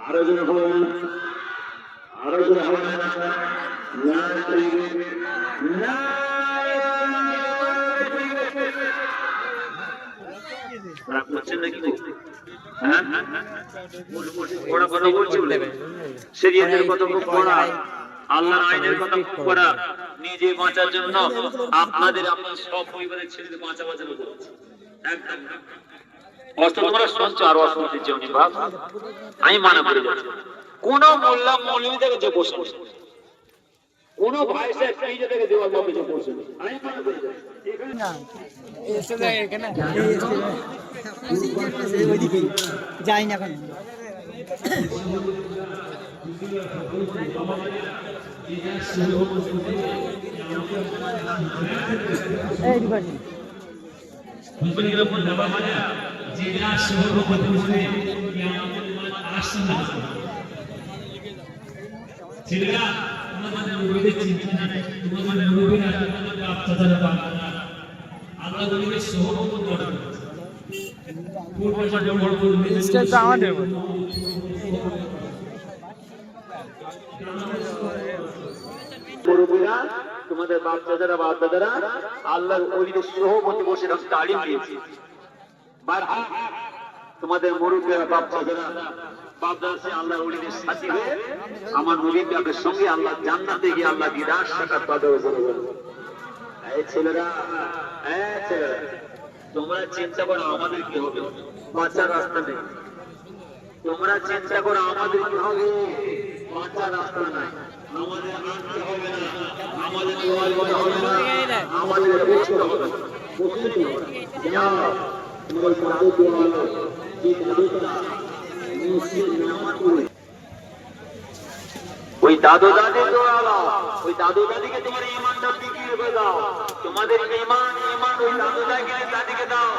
আরো জন হবে আরো জন হবে করছেন নাকি ওরা কথা বলছে শরীয়তের কথা খুব পড়া, আল্লাহর আইনের কথা খুব পড়া, নিজে বাঁচার জন্য আপনাদের আপনার সব পরিবারের ছেলেদের বাঁচানো হচ্ছে। একদম অস্ত্র তোমরা শুনছো আর অশুনতে চাও নি বাপ, আমি মানা করে যাচ্ছি। কোন মোল্লা মৌলভী থেকে যে বসে কোন ভাই সাহেব নিজে থেকে দেওয়ার বাপে যে বসে আমি মানা করে যাচ্ছি। যাই না এখন ছেলেরা তোমাদের মুরব্বীদের চিন্তা নেই, তোমাদের মুরব্বীরা তোমাদের বাপ চাচারা বাপ আল্লাহ তোমাদের সহমত করে পূর্বজন্ম বড় বড় স্টেজটা আমাদের মুরব্বীরা তোমাদের বাপ চাচারা বাপ দাদারা আল্লাহর ওলিদের সহমতে বসে তালিম দিয়েছে। তোমাদের মুরব্বীরা বাপ চাচারা বাপ দাদা আল্লাহর ওলিদের সাথী হয়ে আমার নবীর পাকের সঙ্গে আল্লাহ জান্নাতে গিয়ে আল্লাহ বিরাট সাক্ষাৎ পাবে। এই ছেলেরা তোমরা চিন্তা করো আমাদের কি হবে, বাঁচার রাস্তা নেই। তোমরা চিন্তা করো আমাদের কি হবে, বাঁচার রাস্তা নাই। আমাদের আনতে হবে না, আমাদের হবে না, আমাদের বসতে হবে না, বসতে হবে না। তোমার দাদু দোয়ালো যে দাদুটা মুসলিম নামাজ পড়ে ওই দাদু দাদি দোয়ালো, ওই দাদু দাদিকে তোমার ঈমানটা বিক্রি করে দাও। তোমাদের ঈমান ওই দাদু দাদিকে দাও।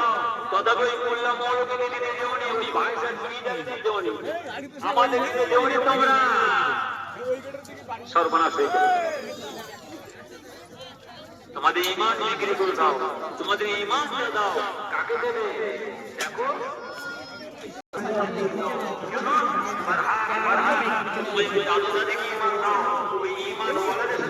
তথাপি ওই মোল্লা মৌলভীকে দিতে দেওনি, ওই ভাইসার দিতে দেওনি, আমাদের দিতে দেওনি। তোমরা সর্বনাশ হয়ে গেল। তোমাদের ঈমান বিক্রি করে দাও, তোমাদের ঈমান দাও। কাকে দেবে দেখো, ওই দাদু দাদিকে ঈমান দাও, ওই ঈমান ওয়ালাদের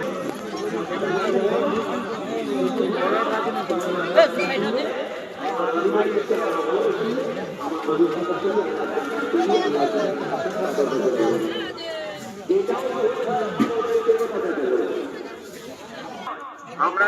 আমরা